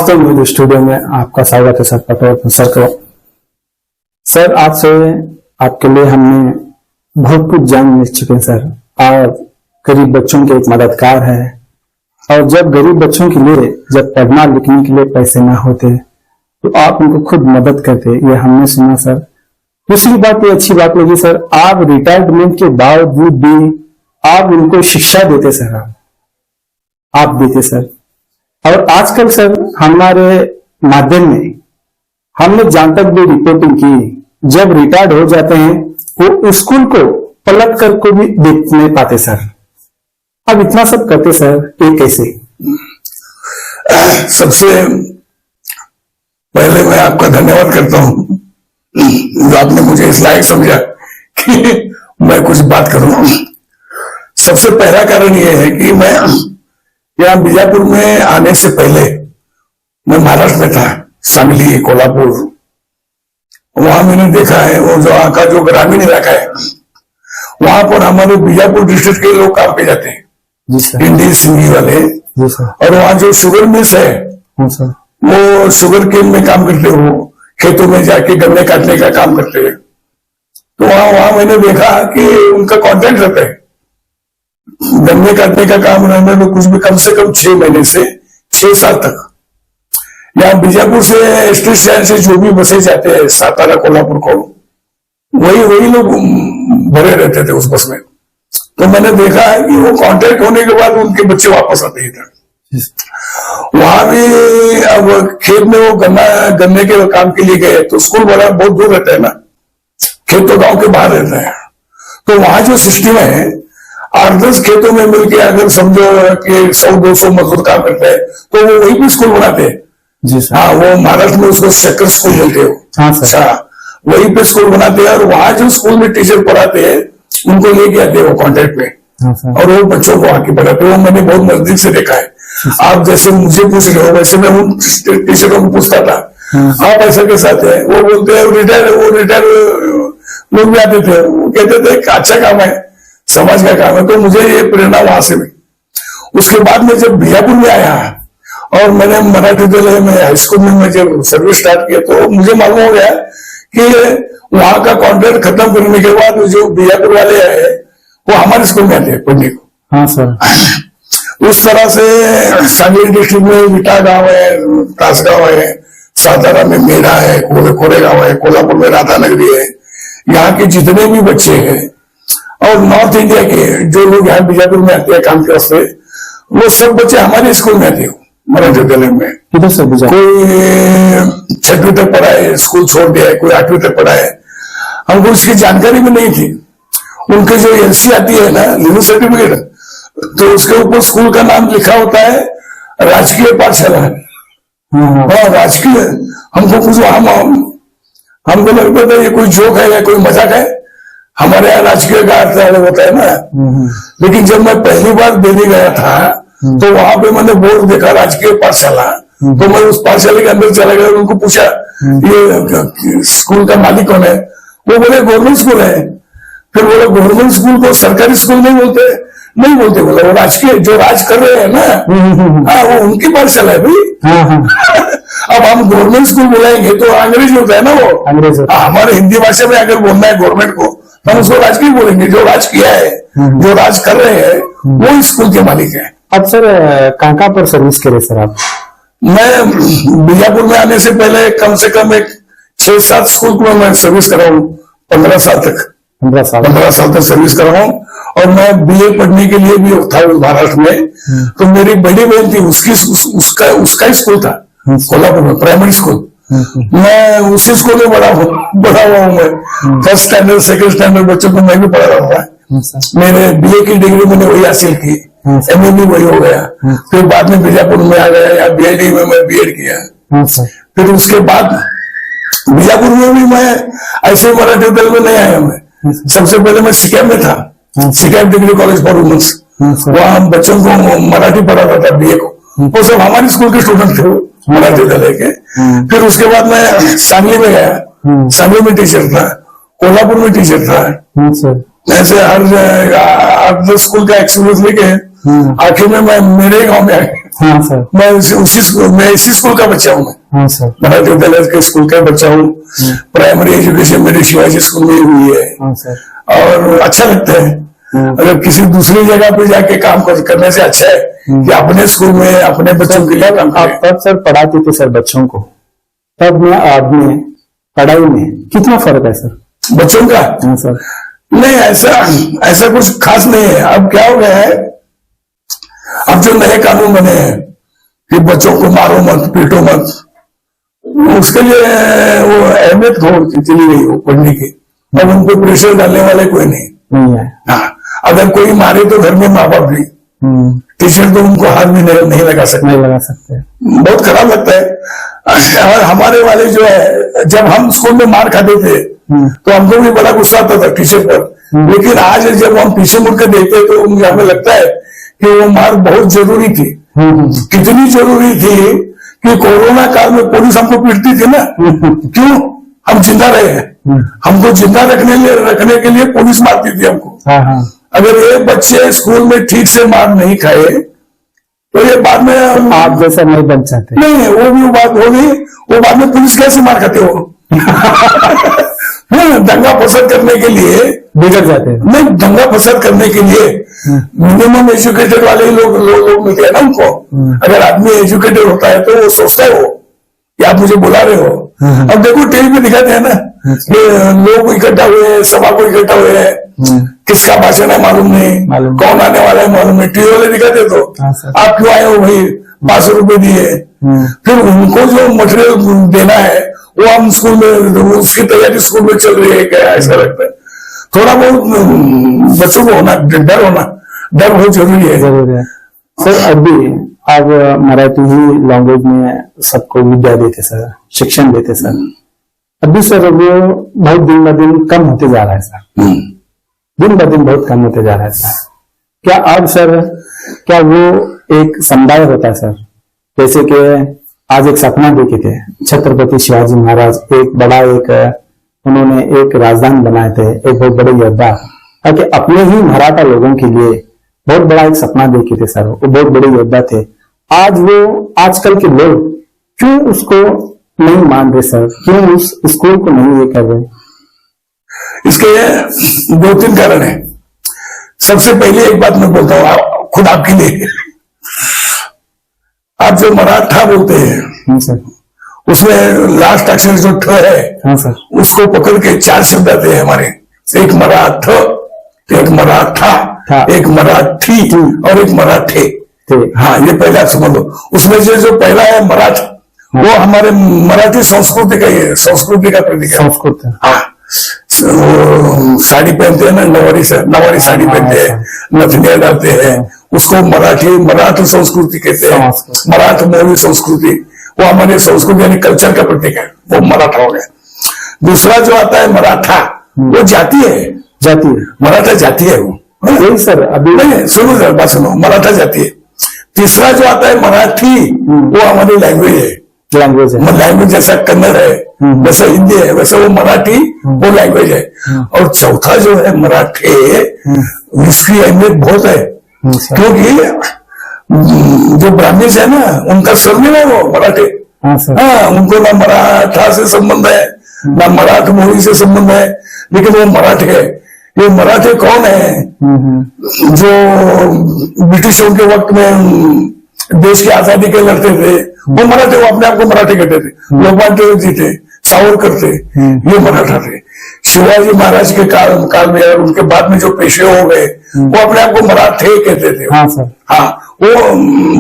तो मेरे स्टूडियो में आपका स्वागत है सर पटवर्धन सर को। सर आपसे आपके लिए हमने बहुत कुछ जान मिल चुके हैं सर, और गरीब बच्चों के एक मददगार है। और जब गरीब बच्चों के लिए जब पढ़ना लिखने के लिए पैसे ना होते तो आप उनको खुद मदद करते, ये हमने सुना सर। दूसरी बात, ये अच्छी बात लगी सर, आप रिटायरमेंट के बावजूद भी आप उनको शिक्षा देते सर, आप देते सर। और आजकल सर हमारे माध्यम में हमने जहां तक भी रिपोर्टिंग की, जब रिटायर्ड हो जाते हैं वो स्कूल को पलट कर को भी देख नहीं पाते सर। अब इतना सब करते सर, ये कैसे? सबसे पहले मैं आपका धन्यवाद करता हूं जो आपने मुझे इस लायक समझा कि मैं कुछ बात करूं। सबसे पहला कारण यह है कि मैं यहाँ बीजापुर में आने से पहले मैं महाराष्ट्र में था, सांगली, कोल्हापुर। वहां मैंने देखा है वो जो वहां का जो ग्रामीण इलाका है, वहां पर हमारे बीजापुर डिस्ट्रिक्ट के लोग काम पे जाते हैं, हिंदी सिंधी वाले। और वहां जो शुगर मिल्स है वो शुगर केन में काम करते हो, खेतों में जाके गन्ने काटने का काम करते हैं। तो वहां मैंने देखा कि उनका कॉन्ट्रैक्ट रहता है गन्ने काटने का काम रहने में कुछ भी कम से कम 6 महीने से 6 साल तक। यहाँ बीजापुर से एसटी स्टैंड से जो भी बसें जाते हैं सातारा कोल्हापुर को, वही लोग भरे रहते थे उस बस में। तो मैंने देखा है कि वो कॉन्ट्रैक्ट होने के बाद उनके बच्चे वापस आते हैं। वहां भी अब खेत में वो गन्ने के काम के लिए गए तो स्कूल वाला बहुत दूर रहता है ना, खेत तो गांव के बाहर रहता है। तो वहां जो सिस्टम है 8-10 खेतों में मिलकर अगर समझो कि 100-200 मजदूर काम करते हैं तो वो वहीं पे स्कूल बनाते हैं। जी सर। हाँ, वो महाराष्ट्र में उसको शेखर स्कूल बोलते हो। हाँ सर। वहीं पे स्कूल बनाते हैं और वहां जो स्कूल में टीचर पढ़ाते हैं उनको लेके आते हैं वो कॉन्ट्रैक्ट पे। हाँ और वो बच्चों को आके पढ़ाते हैं। वो मैंने बहुत नजदीक से देखा है। आप जैसे मुझे पूछ रहे हो वैसे मैं उन टीचरों को पूछता था, आप ऐसा के साथ है? वो बोलते हैं रिटायर लोग भी आते थे, वो कहते थे अच्छा काम है, समाज का काम है। तो मुझे ये प्रेरणा वहां से मिली। उसके बाद में जब बीजापुर में आया और मैंने मराठी विद्यालय में हाई स्कूल में मैं जब सर्विस स्टार्ट किया तो मुझे मालूम हो गया कि वहां का कॉन्ट्रैक्ट खत्म करने के बाद जो बीजापुर वाले आए वो हमारे स्कूल में आते हैं पढ़ने को। हाँ सर। उस तरह से सांगली डिस्ट्रिक्ट में विटा गांव है, तासगांव है, सातारा में मेरा है, कोरेगांव है, कोल्हापुर में राधानगरी है। यहाँ के जितने भी बच्चे हैं और नॉर्थ इंडिया के जो लोग यहाँ बीजापुर में आते हैं काम के वास्ते, वो सब बच्चे हमारे स्कूल में आते हो मराठी विद्यालय में। किधर से? कोई 6वीं तक पढ़ा है, स्कूल छोड़ दिया है, कोई 8वीं तक पढ़ा है। हमको उसकी जानकारी भी नहीं थी। उनके जो एलसी आती है ना, लिविंग सर्टिफिकेट, तो उसके ऊपर स्कूल का नाम लिखा होता है राजकीय पाठशाला। हाँ, राजकीय। हमको कुछ हमको लगता था ये कोई जोक है या कोई मजाक है। हमारे यहाँ राजकीय का अर्थ अलग होता है ना। लेकिन जब मैं पहली बार दिल्ली गया था तो वहां पे मैंने बोर्ड देखा राजकीय पाठशाला। तो मैं उस पाठशाला के अंदर चला गया और उनको पूछा ये स्कूल का मालिक कौन है? वो बोले गवर्नमेंट स्कूल है। फिर बोले गवर्नमेंट स्कूल को सरकारी स्कूल नहीं बोलते? नहीं बोलते। बोला वो राजकीय जो राज कर रहे हैं ना, हाँ, वो उनकी पाठशाला है भाई। अब हम गवर्नमेंट स्कूल बुलाएंगे तो अंग्रेजी होता है ना, वो अंग्रेज। हमारे हिंदी भाषा में अगर बोलना है गवर्नमेंट को तो हम उसको राजकीय बोलेंगे। जो राज किया है, जो राज कर रहे हैं, वो इस स्कूल के मालिक है। अब सर कहाँ पर सर्विस करे सर आप? मैं बीजापुर में आने से पहले कम से कम एक 6-7 स्कूल में मैं सर्विस कर रहा हूँ। 15 साल तक 15 साल तक सर्विस कर रहा हूँ। और मैं बीए पढ़ने के लिए भी था महाराष्ट्र में। तो मेरी बड़ी बहन थी, उसका ही स्कूल था कोल्हापुर में, प्राइमरी स्कूल। मैं उसी स्कूल में बड़ा हुआ हूँ। मैं 1st स्टैंडर्ड 2nd स्टैंडर्ड बच्चों को मैं भी पढ़ा रहा हूँ। मैंने बीए की डिग्री मैंने वही हासिल की, एमए भी वही हो गया। फिर बाद में बीजापुर में आ गया, या बीएडी में मैं बीएड किया। फिर उसके बाद बीजापुर में भी मैं ऐसे मराठी विद्यालय में नहीं आया। मैं सबसे पहले मैं सिक्किम में था, Sikkim degree college for women's. वहां हम बच्चों को मराठी पढ़ाता था, बीए को। वो सब हमारे स्कूल के स्टूडेंट थे मराठी विद्यालय के। फिर उसके बाद मैं सांगली में गया, सांगली में टीचर था, कोल्हापुर में टीचर था। ऐसे हर 8-10 स्कूल का एक्सपीरियंस लेके आखिर में मैं मेरे गांव में आ गया। हाँ सर। मैं इसी स्कूल का बच्चा हूँ। मैं हाँ सर। मराठी विद्यालय के स्कूल का बच्चा हूँ। प्राइमरी एजुकेशन मेरी शिवाजी स्कूल में हुई है। हाँ सर। और अच्छा लगता है। अगर किसी दूसरी जगह पे जाके काम करने से अच्छा है कि अपने स्कूल में अपने बच्चों के लिए काम करें। आप तब सर पढ़ाते थे सर बच्चों को, तब में आज में पढ़ाई में कितना फर्क है सर बच्चों का? हाँ सर। नहीं, ऐसा कुछ खास नहीं है। अब क्या हो गया है, अब जो नए कानून बने हैं कि बच्चों को मारो मत, पीटो मत, उसके लिए वो अहमियत चली गई हो पढ़ने की। अब उनको प्रेशर डालने वाले कोई नहीं है। हाँ, अगर कोई मारे तो घर में माँ बाप भी, टीचर तो उनको हाथ भी नहीं लगा सकते। बहुत खराब लगता है। और हमारे वाले जो है, जब हम स्कूल में मार खाते थे तो हमको भी बड़ा गुस्सा आता था टीचर पर। लेकिन आज जब हम पीछे मुड़कर देखते तो हमें लगता है कि वो मार बहुत जरूरी थी। कितनी जरूरी थी कि कोरोना काल में पुलिस हमको पीटती थी ना। क्यों? हम जिंदा रहे हैं। हमको जिंदा रखने के लिए पुलिस मारती थी हमको। अगर ये बच्चे स्कूल में ठीक से मार नहीं खाए तो ये बाद में आप जैसा नहीं बन सकते। नहीं, वो भी बात होगी। वो बाद में पुलिस कैसे मार खाते हो? दंगा फसाद करने के लिए बिगड़ जाते हैं। नहीं, दंगा फसाद करने के लिए मिनिमम एजुकेटेड वाले लोग मिलते हैं ना उनको। अगर आदमी एजुकेटेड होता है तो वो सोचता है वो कि आप मुझे बुला रहे हो। अब देखो टीवी में दिखाते हैं ना कि लोग इकट्ठा हुए, सभा को इकट्ठा हुए हैं, किसका भाषण है मालूम नहीं, कौन आने वाला है मालूम नहीं। टीवी वाले दिखाते तो आप क्यों आए हो भाई, 500 रुपए दिए। फिर उनको जो मटेरियल देना है वो हम स्कूल में, उसकी तैयारी स्कूल में चल रही है क्या, ऐसा लगता है। थोड़ा बहुत बच्चों को डर बहुत जरूरी है। सर अभी आप मराठी ही लैंग्वेज में सबको विद्या देते सर, शिक्षण देते सर। अभी सर वो बहुत दिन ब दिन कम होते जा रहा है सर, दिन ब दिन बहुत कम होते जा रहा है सर। क्या अब सर, क्या वो एक समुदाय होता है सर, जैसे कि आज एक सपना देखे थे छत्रपति शिवाजी महाराज, एक बड़ा उन्होंने एक राजधानी बनाए थे, एक बहुत बड़े योद्धा, ताकि अपने ही मराठा लोगों के लिए बहुत बड़ा एक सपना देखे थे सर। वो बहुत बड़े योद्धा थे। आज वो आजकल के लोग क्यों उसको नहीं मान रहे सर, क्यों उस स्कूल को नहीं ये कर रहे? इसके 2-3 कारण है। सबसे पहले एक बात मैं बोलता हूँ खुद आपके लिए, आप जो मराठा बोलते हैं सर, उसमें लास्ट अक्षर जो ठ है, हाँ सर, उसको पकड़ के 4 शब्द आते हैं हमारे। एक मराठ, एक मराठा, एक मराठी और एक मराठे। हाँ, ये पहला समझ लो। उसमें से जो पहला है मराठ, वो हमारे मराठी संस्कृति का, ये संस्कृति का प्रतीक है। संस्कृत, हाँ, साड़ी पहनते हैं ना, नवारी साड़ी पहनते हैं, नथनिया डालते हैं, उसको मराठ संस्कृति कहते हैं। मराठ मौर्य संस्कृति, वो हमारे संस्कृति यानी कल्चर का प्रतीक है, वो मराठा हो गया। दूसरा जो आता है मराठा, वो जाति है। मराठा जाति है वो। यही सर अभी नहीं, सुनो जरा बात सुनो, मराठा जाति है। तीसरा जो आता है मराठी, वो हमारी लैंग्वेज है। लैंग्वेज जैसा कन्नड़ है, वैसा हिंदी है, वैसा वो मराठी वो लैंग्वेज है। और चौथा जो है मराठे, इसकी अहमियत बहुत है, क्योंकि जो ब्राह्मण है ना, उनका सरनेम है वो मराठे। हाँ, उनको ना मराठा से संबंध है ना मराठ मोरी से संबंध है, लेकिन वो मराठे है। ये मराठे कौन है? जो ब्रिटिशों के वक्त में देश की आजादी के लड़ते थे, वो मराठे, वो अपने आप को मराठे कहते थे। लोकमान्य टिळक जी थे, सावरकर थे, ये मराठा थे। शिवाजी महाराज के काल में और उनके बाद में जो पेशवे हो गए, वो अपने आप को मराठे कहते थे। हाँ सर, हाँ, वो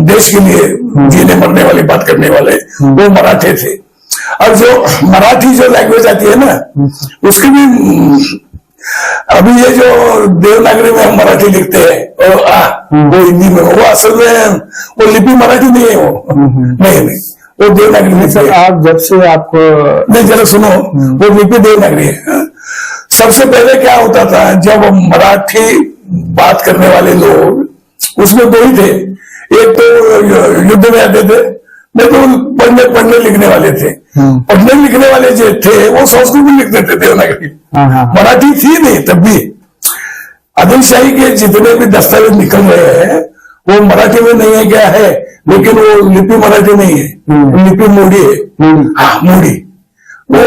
देश के लिए जीने मरने वाली बात करने वाले, वो मराठे थे। और जो मराठी जो लैंग्वेज आती है ना, उसकी भी अभी ये जो देवनागरी में हम मराठी लिखते हैं वो हिंदी में, वो असल में वो लिपि मराठी नहीं है, वो नहीं, वो देवनागरी में। सर आप जब से आपको नहीं, जरा सुनो, वो लिपि देवनागरी है। सबसे पहले क्या होता था, जब मराठी बात करने वाले लोग, उसमें 2 ही थे। एक तो युद्ध में आते थे, नहीं तो पढ़ने लिखने वाले थे। पढ़ने लिखने वाले जो थे वो संस्कृत में लिखते थे, देवनागरी। मराठी थी नहीं तब भी। आदिलशाही के जितने भी दस्तावेज निकल रहे हैं वो मराठी में नहीं है क्या है, लेकिन वो लिपि मराठी नहीं है, लिपि मोड़ी है। हाँ, मोड़ी वो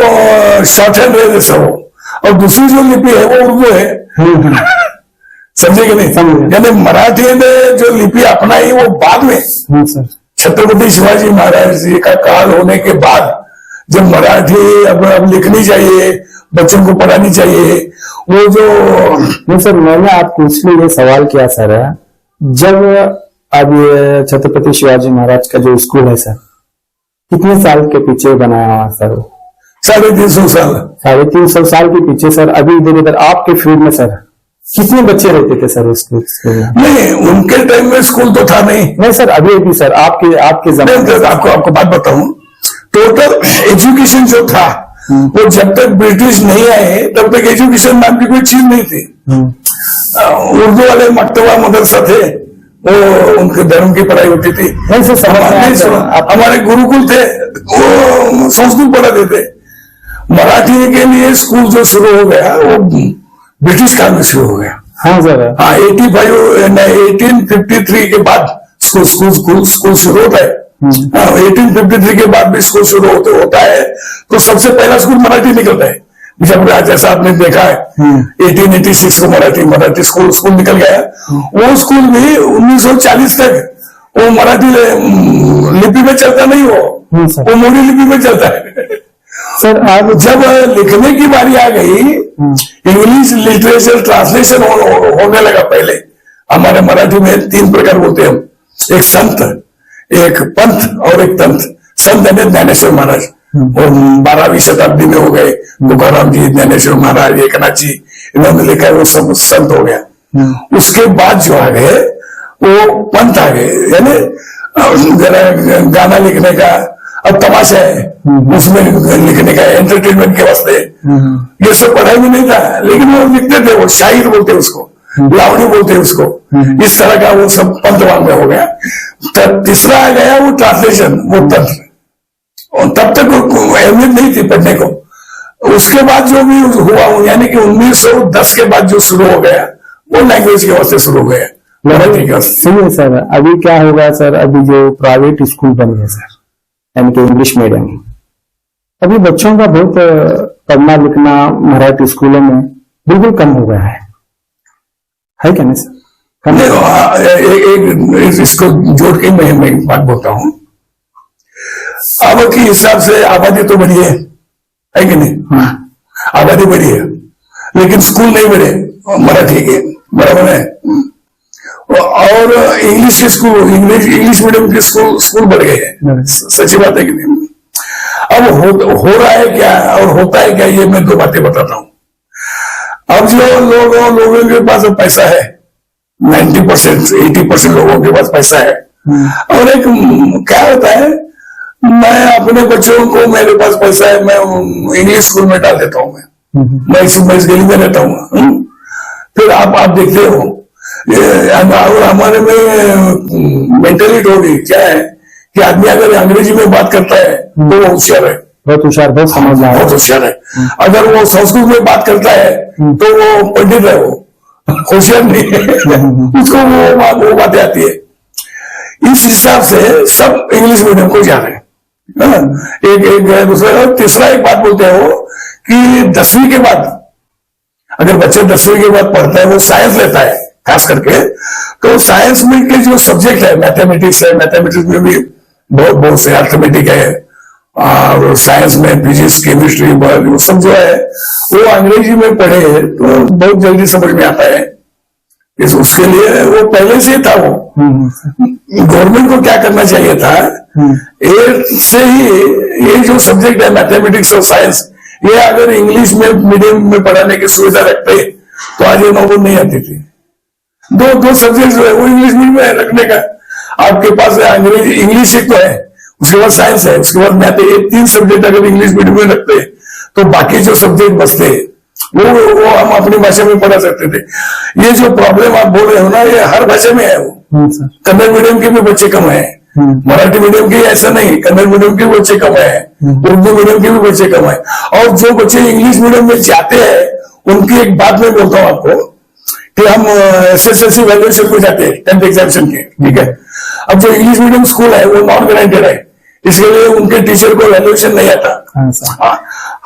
शॉर्ट हैंड है जैसा वो, और दूसरी जो लिपि है वो उर्दू है। समझे कि नहीं? यानी मराठी ने जो लिपि अपनाई वो बाद में छत्रपति शिवाजी महाराज जी का काल होने के बाद, जब मराठी अब लिखनी चाहिए, बच्चों को पढ़ानी चाहिए, वो जो नहीं सर, मैंने आपको इसलिए ये सवाल किया सर, जब अब ये छत्रपति शिवाजी महाराज का जो स्कूल है सर, कितने साल के पीछे बनाया हुआ सर? 350 साल। 350 साल के पीछे सर। अभी इधर उधर आपके फील्ड में सर कितने बच्चे रहते थे सर स्कूल में? नहीं, उनके टाइम में स्कूल तो था नहीं सर, अभी भी सर आपके जमाने में। आपको बात बताऊं, टोटल एजुकेशन जो था वो जब तक ब्रिटिश नहीं आए तब तक एजुकेशन नाम की कोई चीज नहीं थी। उर्दू वाले मकतबा मदरसा थे, वो उनके धर्म की पढ़ाई होती थी। हमारे गुरुकुल थे, वो संस्कृत पढ़ाते थे। मराठी के लिए स्कूल जो शुरू हो गया वो ब्रिटिश काल में शुरू हो गया। हाँ सर। हाँ, 1853 के बाद स्कूल शुरू होता है। 1853 के बाद भी स्कूल शुरू होता है, तो सबसे पहला स्कूल मराठी निकलता है। जब जैसा आपने देखा है 1886 को मराठी स्कूल निकल गया। वो स्कूल भी 1940 तक वो मराठी लिपि में चलता नहीं, वो मोड़ी लिपि में चलता है सर। आप जब लिखने की बारी आ गई, इंग्लिश लिटरेचर ट्रांसलेशन होने लगा। पहले हमारे मराठी में 3 प्रकार बोलते हैं हम, एक संत, एक पंथ और एक तंत्र। संत यानी ज्ञानेश्वर महाराज, और 12वीं शताब्दी में हो गए तुकाराम जी, ज्ञानेश्वर महाराज, एकनाथ जी, इन्होंने लिखा है, वो सब संत हो गया। उसके बाद जो आ गए वो पंथ आ गए, यानी गाना लिखने का, अब तमाशा है उसमें लिखने का, एंटरटेनमेंट के वास्ते। ये सब पढ़ाई में नहीं था, लेकिन वो लिखते थे, वो शायर बोलते उसको, लावणी बोलते उसको। इस तरह का वो सब पंथवान में हो गया। तीसरा आ गया वो ट्रांसलेशन, वो तंत्र, और तब तक अहमियत नहीं थी पढ़ने को। उसके बाद जो भी हुआ, यानी कि 1910 के बाद जो शुरू हो गया वो लैंग्वेज के वास्ते शुरू हो गया, मराठी के वास्ते। सही है सर। अभी क्या होगा सर, अभी जो प्राइवेट स्कूल बन गए सर, यानी कि इंग्लिश मीडियम, अभी बच्चों का बहुत पढ़ना लिखना मराठी स्कूलों में बिल्कुल कम हो गया है क्या नहीं सर? एक इसको जोड़ के मैं एक बात बोलता हूं। अब के हिसाब से आबादी तो बढ़ी है कि नहीं? आबादी बढ़ी है, लेकिन स्कूल नहीं बढ़े मराठी के, बराबर है। और इंग्लिश के स्कूल, इंग्लिश मीडियम के स्कूल बढ़ गए हैं। सच्ची बात है कि नहीं? अब हो रहा है क्या और होता है क्या, ये मैं 2 बातें बताता हूं। अब जो लोगों के पास पैसा है, 90% 80% लोगों के पास पैसा है, और एक क्या होता है, मैं अपने बच्चों को, मेरे पास पैसा है, मैं इंग्लिश स्कूल में डाल देता हूं। मैं इस गली में रहता हूँ। फिर आप देखते हो, और हमारे में मेंटेलिटी होगी क्या है कि आदमी अगर अंग्रेजी में बात करता है तो वो होशियार है, बहुत होशियार, बहुत समझदार, बहुत होशियार है। अगर वो संस्कृत में बात करता है तो वो पंडित है, वो होशियार नहीं है, उसको वो बातें आती है। इस हिसाब से सब इंग्लिश मीडियम को जा रहे हैं। एक दूसरा, तीसरा एक बात बोलते हैं वो कि 10वीं के बाद, अगर बच्चे 10वीं के बाद पढ़ता है, वो साइंस लेता है खास करके, तो साइंस में के जो सब्जेक्ट है, मैथमेटिक्स है, मैथमेटिक्स में भी बहुत से अर्थमेटिक है, और साइंस में फिजिक्स, केमिस्ट्री, वो सब जो है वो अंग्रेजी में पढ़े तो बहुत जल्दी समझ में आता है। उसके लिए वो पहले से था। वो गवर्नमेंट को क्या करना चाहिए था, 8th से ही ये जो सब्जेक्ट है मैथमेटिक्स और साइंस, ये अगर इंग्लिश में मीडियम में पढ़ाने की सुविधा रखते तो आज ये नौबत नहीं आती थी। दो सब्जेक्ट जो है वो इंग्लिश मीडियम में रखने का, आपके पास अंग्रेजी, इंग्लिश एक तो है, उसके बाद साइंस है, उसके बाद मैथ, ये 3 सब्जेक्ट अगर इंग्लिश मीडियम में रखते तो बाकी जो सब्जेक्ट बचते वो हम अपनी भाषा में पढ़ा सकते थे। ये जो प्रॉब्लम आप बोल रहे हो ना, ये हर भाषा में है। वो कन्नड़ मीडियम के भी बच्चे कम है, मराठी मीडियम के ऐसा नहीं, कन्नड़ मीडियम के बच्चे कम है, उर्दू मीडियम के भी बच्चे कम है। और जो बच्चे इंग्लिश मीडियम में जाते हैं, उनकी एक बात मैं बोलता हूँ आपको कि हम SSLC वैल्यूएशन को जाते हैं 10th एग्जामिनेशन के, ठीक है। अब जो इंग्लिश मीडियम स्कूल है वो नॉन ग्रांटेड है, इसके लिए उनके टीचर को वैल्यूएशन नहीं आता।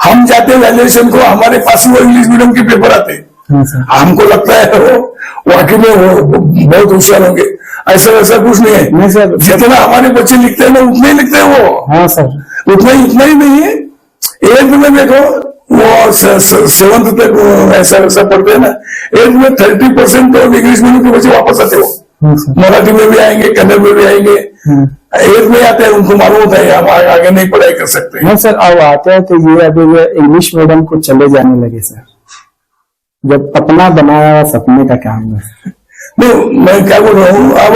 हम जाते हैं वैल्यूएशन को, हमारे पास वो इंग्लिश मीडियम के पेपर आते हैं, हमको लगता है वो वाकई में वो बहुत होशियार होंगे, ऐसा वैसा कुछ नहीं है। नहीं सर, जितना हमारे बच्चे लिखते हैं ना उतना ही लिखते हैं वो। हाँ सर, उतना ही नहीं है। 8th में देखो वो 7th तक ऐसा वैसा पढ़ते हैं ना, 8th में 30% तो इंग्लिश मीडियम के बच्चे वापस आते हो, मराठी में भी आएंगे, कन्नड़ में भी आएंगे। 8th में आते हैं, उनको मालूम होता है हम आगे नहीं पढ़ाई कर सकते। नहीं सर, अब आते हैं तो ये अभी इंग्लिश मीडियम को चले जाने लगे सर, जब अपना बनाया हुआ सपने का क्या होगा। नहीं, मैं क्या बोल रहा हूँ, अब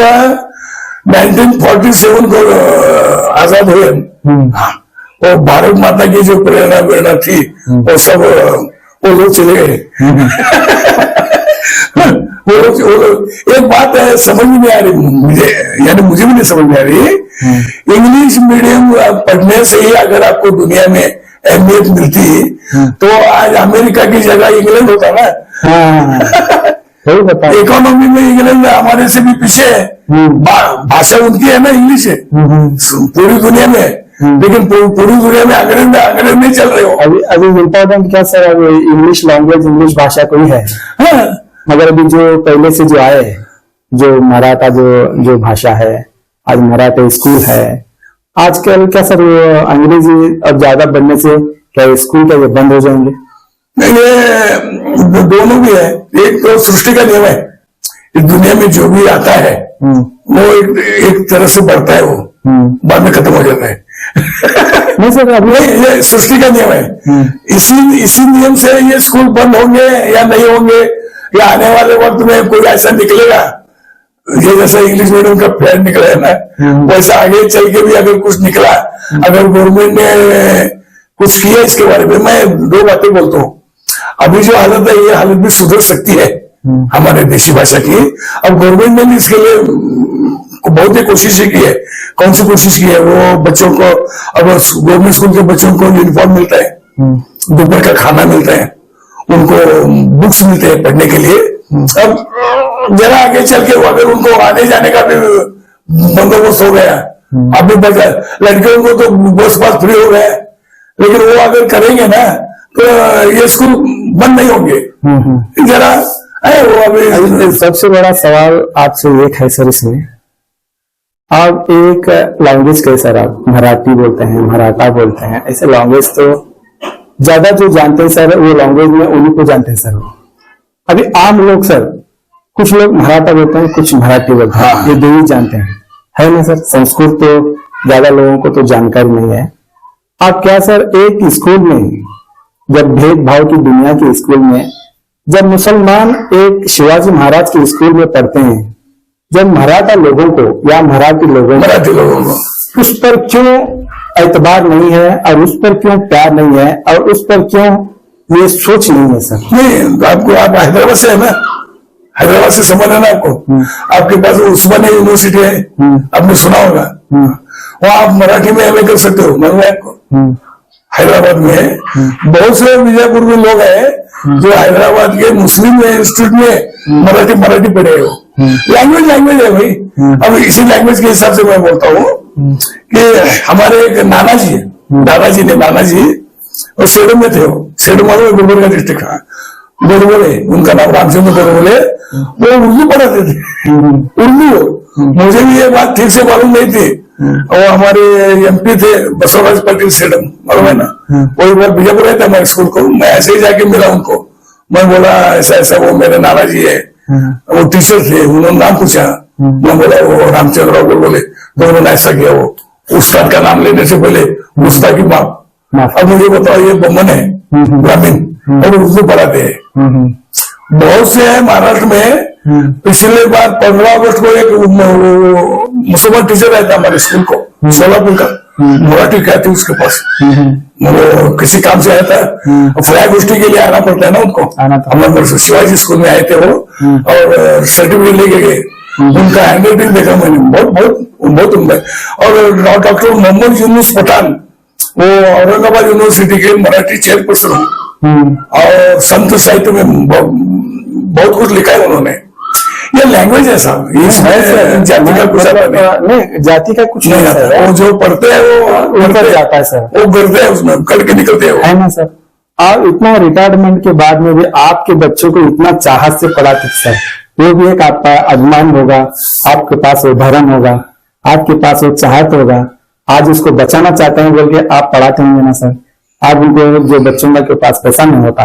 1947 को आजाद हुए, वो भारत माता की जो प्रेरणा थी वो सब वो लोग चले गए। वो लोग एक बात है समझ में नहीं आ रही मुझे, यानी मुझे भी नहीं समझ में आ रही, इंग्लिश मीडियम पढ़ने से ही अगर आपको दुनिया में अहमियत मिलती तो आज अमेरिका की जगह इंग्लैंड होता ना। इकोनॉमी में इंग्लैंड हमारे से भी पीछे है, भाषा उनकी है ना, इंग्लिश है पूरी दुनिया में, लेकिन पूरी दुनिया में अंग्रेज नहीं चल रहे हो। अभी इम्पोर्टेंट क्या सर, अभी इंग्लिश लैंग्वेज, इंग्लिश भाषा कोई है, मगर अभी जो पहले से जो आए, जो मराठा जो भाषा है, आज मराठी स्कूल है, आजकल क्या सर वो अंग्रेजी अब ज्यादा बढ़ने से क्या स्कूल क्या बंद हो जाएंगे? ये दोनों भी है। एक तो सृष्टि का नियम है, इस दुनिया में जो भी आता है वो एक तरह से बढ़ता है, वो बाद में खत्म हो जाता है। नहीं सर, अभी ये सृष्टि का नियम है। इसी नियम से ये स्कूल बंद होंगे या नहीं होंगे, या आने वाले वक्त में कोई ऐसा निकलेगा, ये जैसा इंग्लिश मीडियम का फेयर निकला है ना, वैसा आगे चल के भी अगर कुछ निकला, अगर गवर्नमेंट ने कुछ किया इसके बारे में, मैं 2 बातें बोलता हूँ। अभी जो हालत है ये हालत भी सुधर सकती है हमारे देशी भाषा की। अब गवर्नमेंट ने भी इसके लिए बहुत ही कोशिश की है। कौन सी कोशिश की है? वो बच्चों को, अब गवर्नमेंट स्कूल के बच्चों को यूनिफॉर्म मिलता है, दोपहर का खाना मिलता है, उनको बुक्स मिलते हैं पढ़ने के लिए। अब जरा आगे चल के अगर उनको आने जाने का भी बंदोबस्त हो गया, अभी बचा लड़कियों को तो बस पास फ्री हो गया, लेकिन वो अगर करेंगे ना तो ये स्कूल बंद नहीं होंगे। जरा है वो अभी सबसे बड़ा सवाल आपसे एक है सर, इसमें आप एक लैंग्वेज के सर, आप मराठी बोलते हैं, मराठा बोलते हैं, ऐसे लैंग्वेज तो ज्यादा जो जानते हैं सर वो लैंग्वेज में उन्हीं को जानते हैं सर। अभी आम लोग सर, कुछ लोग मराठा बोलते हैं, कुछ मराठी बोलते हैं, ये दो ही जानते हैं, है ना सर। संस्कृत तो ज्यादा लोगों को तो जानकारी नहीं है। आप क्या सर एक स्कूल में, जब भेदभाव की दुनिया के स्कूल में, जब मुसलमान एक शिवाजी महाराज के स्कूल में पढ़ते हैं, जब मराठा लोगों को या मराठी लोगों को उस पर क्यों एतबार नहीं है, और उस पर क्यों प्यार नहीं है, और उस पर क्यों ये सोच नहीं है सर? नहीं, आपको आप हैदराबाद से है ना, हैदराबाद से समझ है ना आपको, आपके पास उस्मानिया यूनिवर्सिटी है, आपने सुना होगा, वहां आप मराठी में एमए कर सकते हो। मालूम है आपको? हैदराबाद में बहुत से विजयपुर में लोग हैं जो हैदराबाद के मुस्लिम इंस्टीट्यूट में मराठी पढ़े हो। लैंग्वेज है भाई। अब इसी लैंग्वेज के हिसाब से मैं बोलता हूँ कि हमारे एक नाना जी है, नाना जी और सेडम में थे, वो सेडम वालों में गुलबर्गा डिस्ट्रिक्ट, गोरगोले, उनका नाम रामचंद्र गोरगोले, वो उर्दू पढ़ाते थे। उर्दू मुझे भी ये बात ठीक से मालूम नहीं थी। और हमारे एमपी थे बसवराज पाटिल सेडम, मालूम है ना, वो एक बार बीजापुर आया था हमारे स्कूल को, मैं ऐसे ही जाके मिला उनको, मैं बोला ऐसा ऐसा वो मेरे नाना जी है, वो टीचर थे, उन्होंने नाम पूछा, मैं बोला वो रामचंद्र गोरगोले, तो उन्होंने ऐसा किया, वो उस्ताद का नाम लेने से पहले उस्ताद की माँ, अब मुझे बताओ ये बमन है ग्रामीण और उर्दू पढ़ाते हैं। बहुत से है महाराष्ट्र में। पिछले बार 15 अगस्त को एक मुसलमान टीचर आया था हमारे स्कूल को, सोलापुर का, मराठी क्या थी उसके पास, वो किसी काम से आया था, फ्लैग होस्टिंग के लिए आना पड़ता है ना उनको, हमारे शिवाजी स्कूल में आए थे वो, और सर्टिफिकेट लेके गए। उनका हैंड राइटिंग देखा मैंने, बहुत उम्दा। और डॉक्टर मोहम्मद यूनुस पठान, वो औरंगाबाद यूनिवर्सिटी के मराठी चेयरपर्सन हूँ, और संत साहित्य में बहुत कुछ लिखा है उन्होंने। ये लैंग्वेज है साहब, इसमें जाति का कुछ नहीं, जाति का कुछ नहीं आता। वो जो पढ़ते हैं वो ऊपर जाता है सर, वो गिरते हैं उसमें, करके निकलते हैं है ना सर। आप इतना रिटायरमेंट के बाद में भी आपके बच्चों को इतना चाहत से पढ़ाते सर, वो भी एक आपका अभिमान होगा, आपके पास वो धर्म होगा, आपके पास वो चाहत होगा। आज उसको बचाना चाहते हैं बोल के आप पढ़ाते होंगे ना सर। आज उनको जो बच्चों के पास पैसा नहीं होता,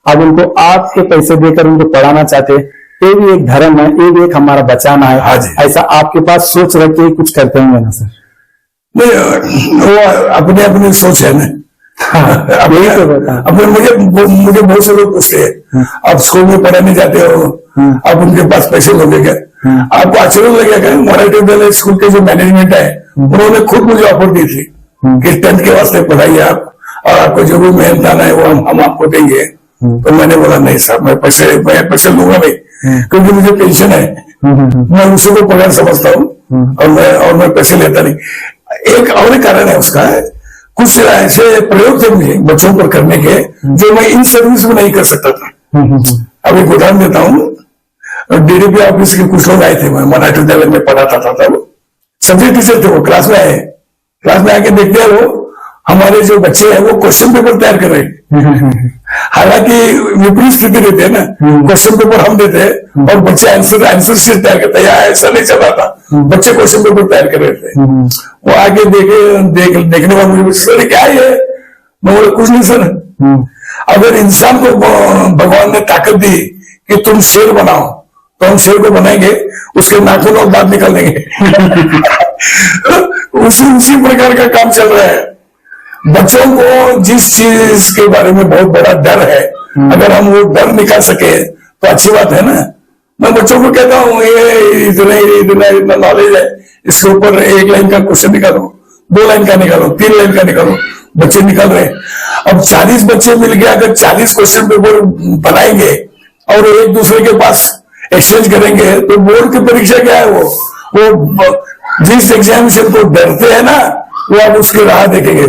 अब उनको आपके पैसे देकर उनको पढ़ाना चाहते, ये भी एक धर्म है, ये भी एक हमारा बचाना है। ऐसा आपके पास सोच रख के कुछ करते होंगे ना सर। नहीं, वो अपने अपनी सोच है ना। यही तो बता। अब मुझे बहुत से लोग पूछते हैं, आप स्कूल में पढ़ाने जाते हो, आप उनके पास पैसे लोगे क्या? आपको आश्चर्य लगेगा, मराठी विद्यालय स्कूल के जो मैनेजमेंट है उन्होंने खुद मुझे ऑफर दी थी कि 10th के वास्ते पढ़ाइए आप, और आपको जो भी मेहनत आना है वो हम आपको देंगे। तो मैंने बोला नहीं साहब, मैं पैसे लूंगा नहीं, क्योंकि मुझे पेंशन है, मैं उसी को पगार समझता हूँ, और मैं पैसे लेता नहीं। एक और कारण है उसका, कुछ ऐसे प्रयोग थे मुझे बच्चों पर करने के जो मैं इन सर्विस में नहीं कर सकता था। अब एक उदाहरण देता हूँ, डीडीपी ऑफिस के कुछ लोग आए थे, मैं मराठी विद्यालय में पढ़ाता था तब, सब्जेक्ट टीचर थे, वो क्लास में आए, क्लास में आके देखते हैं वो हमारे जो बच्चे हैं वो क्वेश्चन पेपर तैयार कर रहे हैं। हालांकि विपरीत स्थिति रहती है ना, क्वेश्चन पेपर हम देते हैं और बच्चे आंसर शीट तैयार करते हैं, ऐसा नहीं चल रहा था, बच्चे क्वेश्चन पेपर तैयार कर रहे थे। वो आगे देखने वाले मुझे सर क्या है, मैं बोला कुछ नहीं सर, अगर इंसान को भगवान ने ताकत दी कि तुम शेर बनाओ तो हम शेर को बनाएंगे, उसके नाखून और दांत निकाल देंगे। उसी प्रकार का काम चल रहा है। बच्चों को जिस चीज के बारे में बहुत बड़ा डर है, अगर हम वो डर निकाल सके तो अच्छी बात है ना। मैं बच्चों को कहता हूँ ये इतना नॉलेज है, इसके ऊपर 1 लाइन का क्वेश्चन निकालो, 2 लाइन का निकालो, 3 लाइन का निकालो, बच्चे निकाल रहे हैं। अब 40 बच्चे मिल के अगर 40 क्वेश्चन पेपर बनाएंगे और एक दूसरे के पास एक्सचेंज करेंगे तो बोर्ड की परीक्षा क्या है, वो जिस एग्जामिनेशन को डरते हैं ना, वो अब उसकी राह देखेंगे,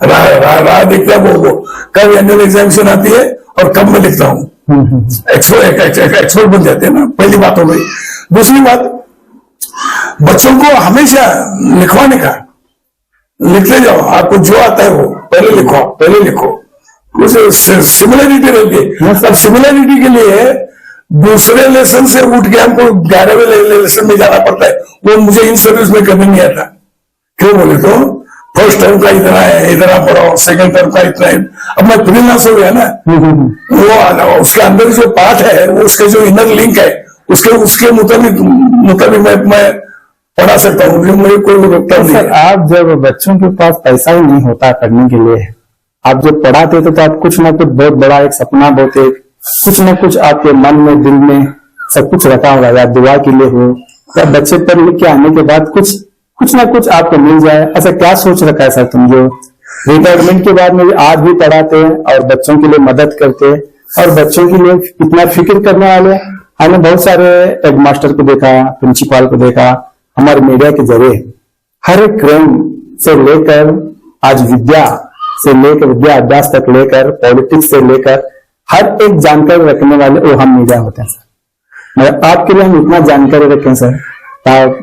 राह देखते हैं वो कब एनुअल एग्जामिनेशन आती है और कब मैं लिखता हूँ, एक्सपर्ट बन जाते हैं ना। पहली बात हो गई। दूसरी बात, बच्चों को हमेशा लिखवाने का, लिखते जाओ, आपको जो आता है वो पहले लिखो, कुछ सिमिलरिटी रहती है। अब सिमिलरिटी के लिए दूसरे लेसन से उठ के हमको 11वें लेसन में जाना पड़ता है, वो मुझे इन सर्विस में करने नहीं आता। क्यों बोले तो फर्स्ट टर्म का इतना है, इतना पढ़ाओ, सेकंड टर्म का इतना है। अब मैं फ्रीलांस हो गया ना, वो उसके अंदर जो पार्ट है, वो उसके जो इनर लिंक है, उसके मुताबिक मैं पढ़ा सकता हूँ, मुझे कोई रोकता नहीं। आप जब बच्चों के पास पैसा ही नहीं होता करने के लिए, आप जब पढ़ाते थे तो आप कुछ ना कुछ बहुत बड़ा एक सपना, बहुत एक कुछ न कुछ आपके मन में, दिल में सब कुछ रखा होगा, या दुआ के लिए हो, या बच्चे पढ़ लिख के आने के बाद कुछ ना कुछ आपको मिल जाए। ऐसा क्या सोच रखा है सर तुम, जो रिटायरमेंट के बाद में भी आज भी पढ़ाते हैं और बच्चों के लिए मदद करते हैं और बच्चों के लिए इतना फिक्र करने वाले? हमने बहुत सारे हेडमास्टर को देखा, प्रिंसिपल को देखा, हमारे मीडिया के जरिए हर एक क्रम से लेकर आज विद्या अभ्यास तक लेकर, पॉलिटिक्स से लेकर हर एक जानकारी रखने वाले वो हम मीडिया होते हैं सर। मगर आपके लिए हम इतना जानकारी रखें सर,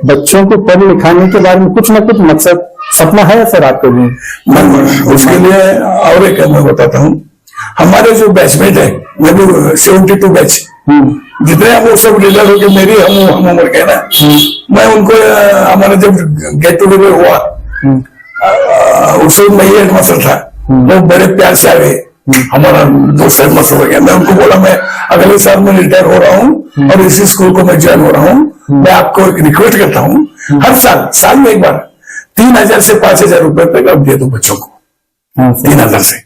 बच्चों को पढ़ लिखाने के बारे में कुछ ना कुछ मकसद, सपना है सर आपके लिए? उसके लिए और एक मैं बताता हूँ, हमारे जो बैचमेट है, मैं भी 72 बैच, जितने हैं वो सब लीडर हो गए, मेरी हम उम्र के ना, मैं उनको, हमारा जब गेट टूगेदर हुआ उस वक्त मैं हेडमास्टर था, वो बड़े प्यार से आ गए, हमारा दोस्त हेडमास्टर हो गया। मैं उनको बोला मैं अगले साल में रिटायर हो रहा हूँ और इसी स्कूल को मैं ज्वाइन हो रहा हूँ, मैं आपको एक रिक्वेस्ट करता हूँ, हर साल में एक बार 3000 से 5000 रुपए तक अब दे दो बच्चों को। 3000 से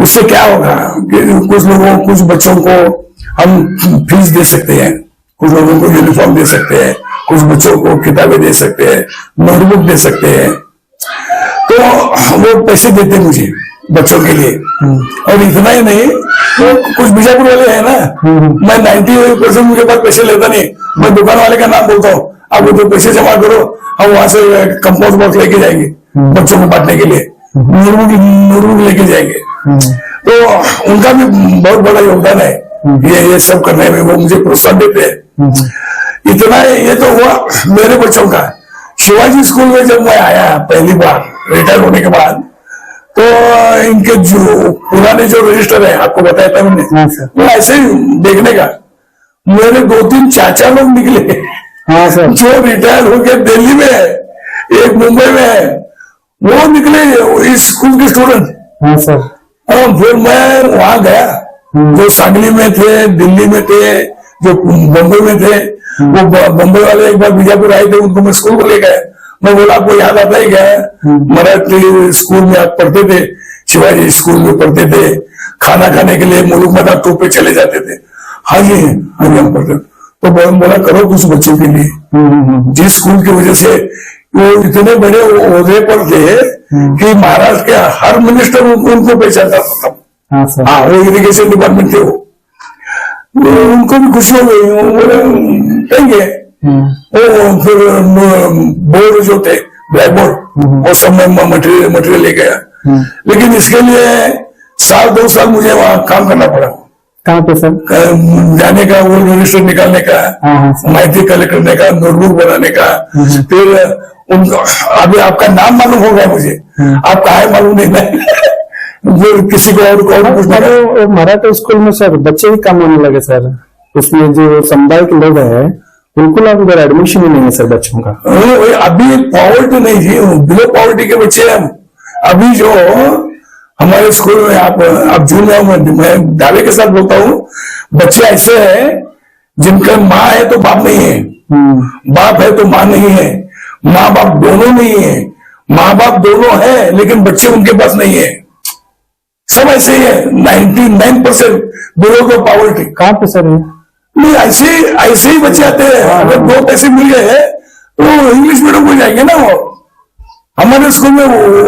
उससे क्या होगा कि कुछ बच्चों को हम फीस दे सकते हैं, कुछ लोगों को यूनिफॉर्म दे सकते हैं, कुछ बच्चों को किताबें दे सकते हैं, नोटबुक दे सकते हैं, तो वो पैसे देते मुझे बच्चों के लिए। और इतना ही नहीं, तो कुछ बीजापुर वाले हैं ना, मैं 90% मुझे पास पैसे लेता नहीं, मैं दुकान वाले का नाम बोलता हूँ, आप वो तो पैसे जमा करो, हम वहां से कंपोस्ट बॉक्स लेके जाएंगे बच्चों को बांटने के लिए, नोटबुक लेके जाएंगे। तो उनका भी बहुत बड़ा योगदान है ये सब करने में वो मुझे प्रोत्साहन देते हैं। इतना ये तो हुआ मेरे बच्चों का। शिवाजी स्कूल में जब मैं आया पहली बार रिटायर होने के बाद, तो इनके जो पुराने जो रजिस्टर है आपको बताया था मैंने, वो ऐसे ही देखने का मेरे 2-3 चाचा लोग निकले। हाँ सर। जो रिटायर होके दिल्ली में है, एक मुंबई में है, वो निकले इस स्कूल के स्टूडेंट। हाँ सर। फिर मैं वहां गया, जो सांगली में थे, दिल्ली में थे, जो बम्बई में थे, वो बम्बई वाले एक बार बीजापुर आए थे, उनको मैं स्कूल को ले गया। मैं बोला आपको याद आता है क्या, मराठी स्कूल में आप पढ़ते थे, शिवाजी स्कूल में पढ़ते थे, खाना खाने के लिए मुलुक मदा टोप पे चले जाते थे। हाँ जी हम पढ़ते। तो बोला करो कुछ बच्चों के लिए, जिस स्कूल की वजह से वो इतने बड़े ओहदे पर थे कि महाराष्ट्र के हर मिनिस्टर उनको पहचानता था। हाँ वो इरिगेशन डिपार्टमेंट थे वो। उनको भी खुशी हो गई, वो बोले कहेंगे। वो फिर बोर्ड जो थे ब्लैक बोर्ड, वो सब में मटेरियल ले गया। लेकिन इसके लिए 1-2 साल मुझे वहां काम करना पड़ा। कहाँ पे सर? जाने का, वो रजिस्टर निकालने का, माहिती कलेक्ट करने का, नोटबुक बनाने का। फिर उनको अभी आपका नाम मालूम हो गया मुझे, आपका है मालूम नहीं मैं वो किसी को और पूछना। मराठी स्कूल में सर बच्चे ही कम होने लगे सर। उसमें जो समुदाय के लोग हैं बिल्कुल अब उधर एडमिशन ही नहीं है सर बच्चों का। अभी पॉवर्टी नहीं थी, बिलो पॉवर्टी के बच्चे हम। अभी जो हमारे स्कूल में आप जून में मैं दावे के साथ बोलता हूँ, बच्चे ऐसे हैं जिनका माँ है तो बाप नहीं है, बाप है तो माँ नहीं है, माँ बाप दोनों नहीं है, माँ बाप दोनों है लेकिन बच्चे उनके पास नहीं है। सब ऐसे ही है, 99% बिलो द पॉवर्टी। कहाँ पे सर? नहीं ऐसे ही बच्चे आते हैं। अगर 2 पैसे मिल गए हैं तो इंग्लिश मीडियम को जाएंगे ना वो। हमारे स्कूल में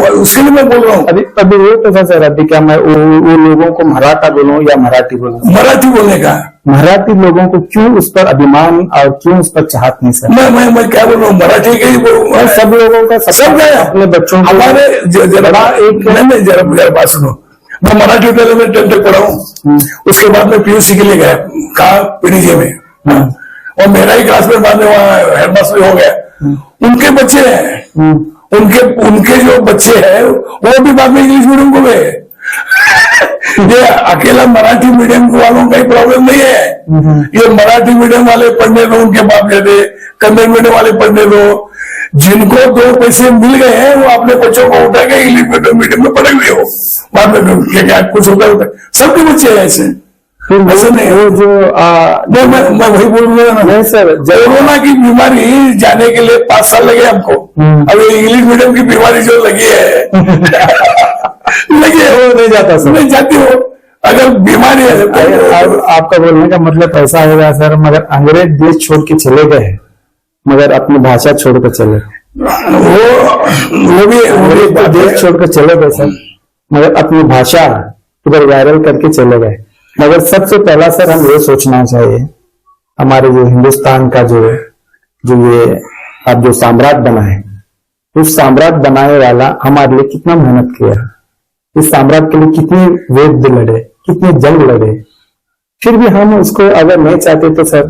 उसके लिए मैं बोल रहा हूँ। अभी वो कैसा सर, अभी क्या मैं वो लोगों को मराठा बोलूं या मराठी बोलूं? मराठी बोलने का। मराठी लोगों को क्यों उस पर अभिमान और क्यों उस पर चाहत नहीं सर? मैं क्या बोल रहा हूँ, मराठी के ही बोलूंगा। सब लोगों का सब अपने बच्चों हमारे जरा बात सुनो। मैं मराठी पहले मैं 10th तक पढ़ा हूँ, उसके बाद में पीयूसी के लिए गया, कहा पीडीजे में, और मेरा ही क्लासमेट बाद में वहां हेडमास्टर हो गया। उनके बच्चे हैं, उनके जो बच्चे हैं वो भी बाद में इंग्लिश मीडियम को गए। ये अकेला मराठी मीडियम वालों का ही प्रॉब्लम नहीं है। ये मराठी मीडियम वाले पढ़ने दो, उनके बाप कहते कन्नड़ मीडियम वाले पढ़ने दो। जिनको 2 पैसे मिल गए हैं वो अपने बच्चों को उठा के इंग्लिश मीडियम में पढ़े हुए हो, बाद में क्या कुछ होता है। सबके बच्चे हैं ऐसे नहीं। वो जो मैं वही बोल रहा हूँ नहीं सर, कोरोना की बीमारी जाने के लिए 5 साल लगे हमको। अब इंग्लिश मीडियम की बीमारी जो लगी है वो नहीं जाता सर, नहीं जाती हो। अगर बीमारी है आपका बोलने का मतलब ऐसा होगा सर, मगर अंग्रेज देश छोड़ के चले गए मगर अपनी भाषा छोड़कर चले। वो भी देश छोड़कर चले गए सर, मगर अपनी भाषा उधर वायरल करके चले गए। मगर सबसे पहला सर हम ये सोचना चाहिए, हमारे जो हिंदुस्तान का जो ये अब जो साम्राज्य बना है, उस साम्राज्य बनाने वाला हमारे लिए कितना मेहनत किया, इस साम्राज्य के लिए कितने युद्ध लड़े, कितने जंग लड़े, फिर भी हम उसको अगर नहीं चाहते तो सर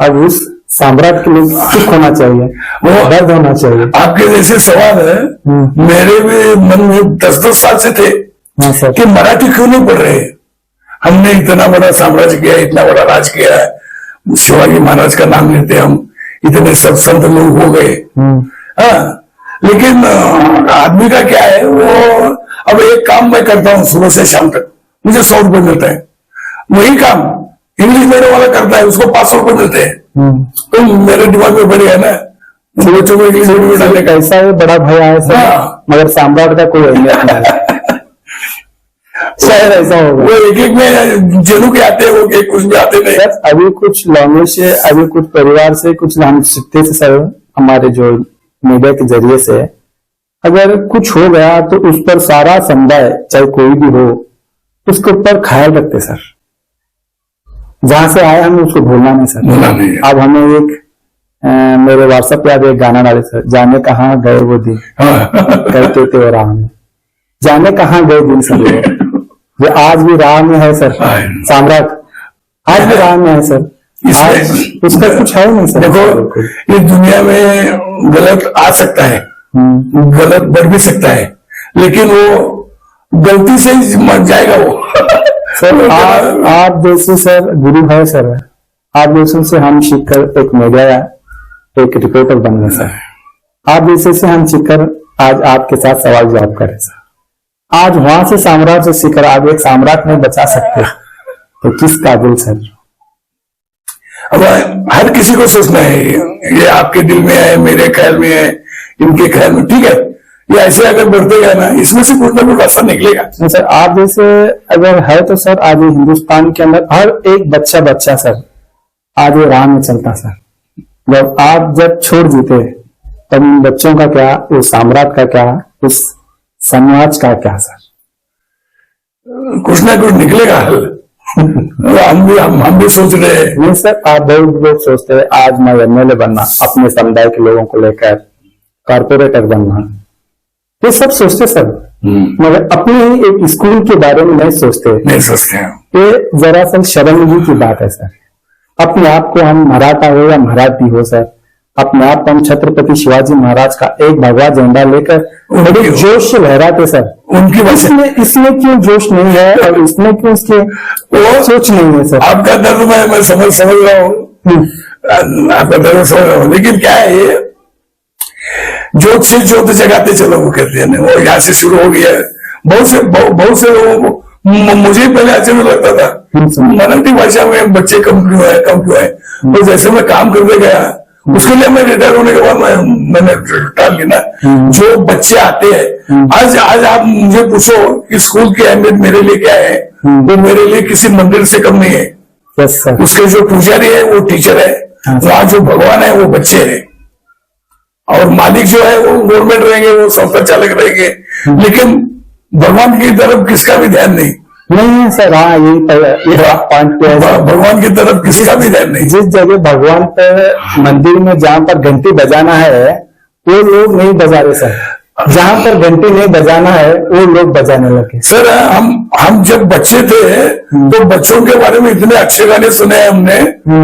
अब उस साम्राज्य के लिए सुख होना चाहिए, वो दर्द होना चाहिए। आपके जैसे सवाल है मेरे भी मन में 10-10 साल से थे। हाँ सर, कि मराठी क्यों नहीं पढ़ रहे। हमने इतना बड़ा साम्राज्य किया, इतना बड़ा राज किया, शिवाजी महाराज का नाम लेते हम, इतने सब संत लोग हो गए। हाँ, लेकिन आदमी का क्या है, वो अब एक काम मैं करता हूँ सुबह से शाम तक, मुझे 100 रुपए मिलता है। वही काम इंग्लिश मीडियम वाला करता है, उसको 500 रुपए मिलते हैं। तो मेरे दिमाग में बढ़ गया ना, बच्चों को इंग्लिश मीडियम में डालने का। ऐसा है बड़ा भय है सर, मगर साम्राज्य का कोई अहमियत नहीं। शायद ऐसा होगा, वो एक में जनू के आते हैं, वो एक कुछ भी आते नहीं। अभी कुछ लैंग्वेज से, अभी कुछ परिवार से, कुछ हम सीखते थे सर, हमारे जो मीडिया के जरिए से अगर कुछ हो गया तो उस पर सारा समुदाय चाहे कोई भी हो उसके ऊपर ख्याल रखते सर। जहां से आए हम उसको भूलना नहीं सर, भूलना नहीं। अब हमें एक मेरे व्हाट्सएप पे आज एक गाना डाले सर, जाने कहाँ गए वो दिन करते थे वो राह में, जाने कहाँ गए दिन सर, वो आज भी राह में है सर साम्राज्य। आज भी राह में है सर, आज उसका कुछ है नहीं सर। देखो इस दुनिया में गलत आ सकता है, गलत बढ़ भी सकता है, लेकिन वो गलती से ही मर जाएगा वो। सर आप जैसे सर गुरु है सर, आप जैसे से हम सीखकर एक मीडिया एक रिपोर्टर बन गए सर। आप जैसे से हम सीखकर आज आपके साथ सवाल जवाब करें सर। आज वहां से साम्राज्य से सीखकर आज एक साम्राज्य में बचा सकते तो किस काबिल सर। अब हर किसी को सोचना है, ये आपके दिल में है, मेरे ख्याल में है, इनके ख्याल में, ठीक है, ये ऐसे अगर बढ़ते गए ना, इसमें से कुछ ना कुछ रास्ता निकलेगा। नहीं सर, आप जैसे अगर है तो सर आज हिंदुस्तान के अंदर हर एक बच्चा सर आज ये राह में चलता सर। जब आप जब छोड़ देते तब उन बच्चों का क्या, उस साम्राज्य का क्या, उस समाज का क्या सर। कुछ ना कुछ निकलेगा हल। हम भी सोच रहे हैं। नहीं सर, आप बहुत लोग सोचते हैं आज मैं एमएलए बनना, अपने समुदाय के लोगों को लेकर कारपोरेटर बनना, ये सब सोचते सर, मगर अपने ही एक स्कूल के बारे में नहीं सोचते हैं। ये दरअसल शर्मगी की बात है सर। अपने आप को हम मराठा हो या मराठी हो सर, अपने आप को हम छत्रपति शिवाजी महाराज का एक भगवा झंडा लेकर बड़े जोश से लहराते सर। उनकी इसमें क्यों जोश नहीं है और इसमें क्यों इसके वो सोच नहीं है सर। आपका दर्द मैं समझ रहा हूँ, आपका दर्द समझ रहा हूँ, लेकिन क्या है ये जोत से जोत जगाते चलो वो कहते हैं, वो यहाँ से शुरू हो गया। बहुत से लोगों को, मुझे पहले आश्चर्य लगता था मराठी भाषा में बच्चे कम क्यों है। तो जैसे मैं काम करते गया, उसके लिए मैं रिटायर होने के बाद मैंने रिटायर लेना, जो बच्चे आते हैं आज आप मुझे पूछो कि स्कूल की अहमियत मेरे लिए क्या है, वो मेरे लिए किसी मंदिर से कम नहीं है। उसके जो पुजारी है वो टीचर है, वहां जो भगवान है वो बच्चे है, और मालिक जो है वो गवर्नमेंट रहेंगे, वो संस्था चालक रहेंगे, लेकिन भगवान की तरफ किसका भी ध्यान नहीं है सर। हाँ ये पॉइंट पे है, भगवान की तरफ किसका भी ध्यान नहीं। जिस जगह भगवान पे मंदिर में जहाँ पर घंटी बजाना है वो लोग नहीं बजा रहे सर, जहाँ पर घंटी नहीं बजाना है वो लोग बजाने लगे सर। हम जब बच्चे थे तो बच्चों के बारे में इतने अच्छे गाने सुने हैं हमने,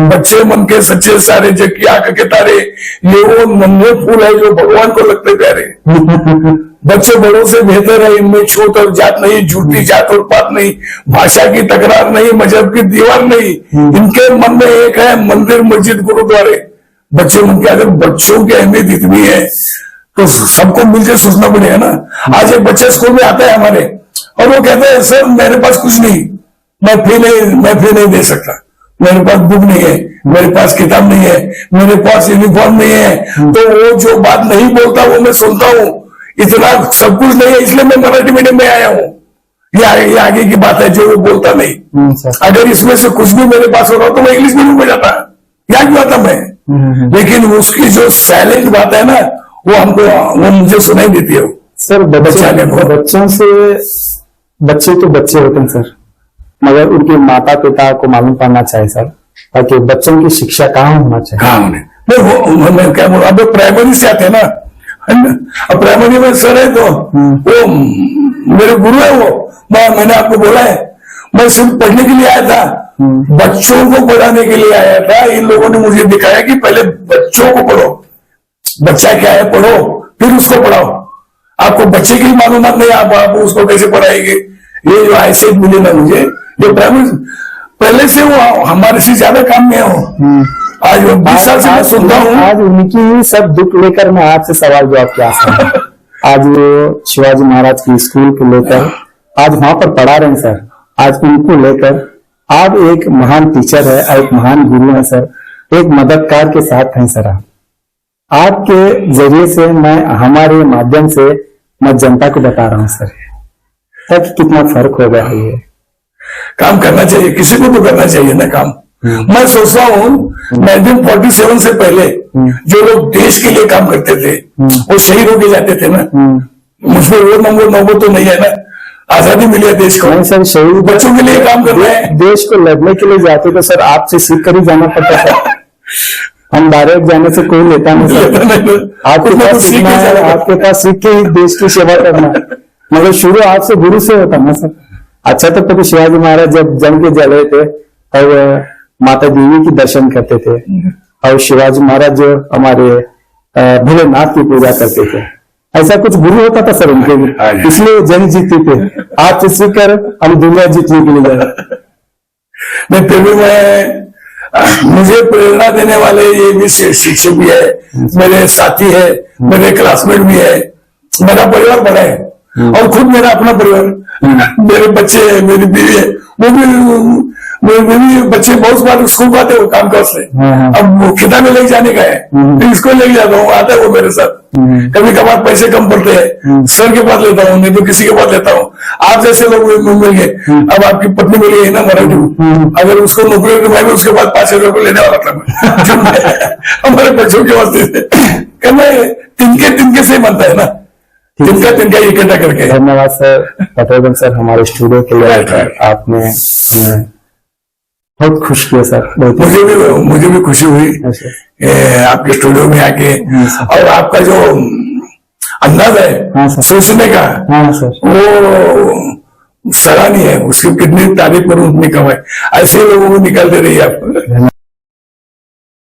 बच्चे मन के सच्चे सारे जग की आंख के तारे, ये वो नन्हे फूल है जो भगवान को लगते प्यारे। बच्चे बड़ों से बेहतर है, इनमें छोट और जात नहीं, झूठी जात और पात नहीं, भाषा की तकरार नहीं, मजहब की दीवार नहीं, इनके मन में एक है मंदिर मस्जिद गुरुद्वारे। बच्चे मन के, अगर बच्चों की अहमियत इतनी है तो सबको मिलकर सोचना पड़ेगा ना। आज एक बच्चा स्कूल में आता है हमारे और वो कहता है सर मेरे पास कुछ नहीं, मैं फी नहीं दे सकता, मेरे पास बुक नहीं है, मेरे पास किताब नहीं है, मेरे पास यूनिफॉर्म नहीं है। तो वो जो बात नहीं बोलता वो मैं सुनता हूँ, इतना सब कुछ नहीं है इसलिए मैं मराठी मीडियम में आया हूँ। ये आगे की बात है जो वो बोलता नहीं। अगर इसमें से कुछ भी मेरे पास होता तो मैं इंग्लिश मीडियम में जाता, यहाँ क्यों आता मैं। लेकिन उसकी जो साइलेंट बात है ना वो मुझे सुनाई देती है सर। बच्चों से बच्चे तो बच्चे होते हैं सर, मगर उनके माता पिता को मालूम पड़ना चाहिए सर, ताकि बच्चों की शिक्षा कहाँ होना चाहिए। हाँ मैं क्या बोला, अब प्राइमरी से आते हैं ना, अब प्राइमरी में सर है तो वो मेरे गुरु है, वो मैंने आपको बोला है मैं सिर्फ पढ़ने के लिए आया था, बच्चों को पढ़ाने के लिए आया था। इन लोगों ने मुझे दिखाया कि पहले बच्चों को पढ़ो, बच्चा क्या है पढ़ो, फिर उसको पढ़ाओ। आपको बच्चे की मालूमात नहीं, आप उसको कैसे पढ़ाएंगे। ये जो ऐसे मिले ना मुझे, ये प्राइमरी पहले से वो हमारे से ज्यादा काम में हो। आज 20 साल से मैं सुनता हूँ। आज उनकी सब दुख लेकर मैं आपसे सवाल जवाब किया आज वो शिवाजी महाराज की स्कूल को लेकर आज वहां पर पढ़ा रहे हैं सर। आज उनको लेकर आप एक महान टीचर है, एक महान गुरु है सर, एक मददगार के साथ हैं सर। आपके जरिए से मैं हमारे माध्यम से मैं जनता को बता रहा हूँ सर कि कितना फर्क हो गया है। ये काम करना चाहिए, किसी को तो करना चाहिए ना काम। मैं सोचता हूँ 1947 से पहले जो लोग देश के लिए काम करते थे वो शहीद होके जाते थे ना, मुझमें वो नंबर तो नहीं है ना। आजादी मिली है देश को, नहीं सर, शहीद बच्चों के लिए काम कर रहे हैं। देश को लड़ने के लिए जाते तो सर आपसे सीख कर ही जाना पड़ता था। हम डायरेक्ट जाने से कोई लेता नहीं सर। आपके पास सीखना है, आपके पास सीख के ही देश की सेवा करना, मगर शुरू आपसे गुरु से होता ना सर। अच्छा तो कभी शिवाजी महाराज जब जंग के जले थे और माता देवी की दर्शन करते थे, और शिवाजी महाराज जो हमारे भोलेनाथ की पूजा करते थे। ऐसा कुछ गुरु होता था सर उनके, इसलिए जंग जीते थे। आप सीखकर हम दुनिया जीतने के लिए गए। नहीं, फिर भी मुझे प्रेरणा देने वाले ये भी शिक्षक भी है, मेरे साथी है, मेरे क्लासमेट भी है, मेरा परिवार बड़ा है, और खुद मेरा अपना परिवार, मेरे बच्चे है, मेरी बीवी है, वो भी मेरे बीवी बच्चे बहुत बार स्कूल को आते हो काम काज से। अब वो किताबें लेके जाने का है, तो इसको लेके जाता हूँ, आता है वो मेरे साथ। कभी कभार पैसे कम पड़ते हैं, सर के पास लेता हूँ, नहीं तो किसी के पास लेता हूँ। आप जैसे लोग मिल गए, अब आपकी पत्नी मिल गई ना मराठी, अगर उसको नौकरी तो मैं भी उसके पास 5,000 रुपये लेने वाला था। हमारे बच्चों के वास्ते तिनके से बनता है ना, तिनका इकट्ठा करके। धन्यवाद सर पटवर्धन सर, हमारे स्टूडियो के लिए आपने हमें बहुत खुश किया सर। मुझे भी खुशी हुई आपके स्टूडियो में आके, और आपका जो अंदाज है सोचने का, वो सराहनीय है। उसकी कितनी तारीफ करूं उतनी कम है। ऐसे लोगों को निकाल दे रही है आप।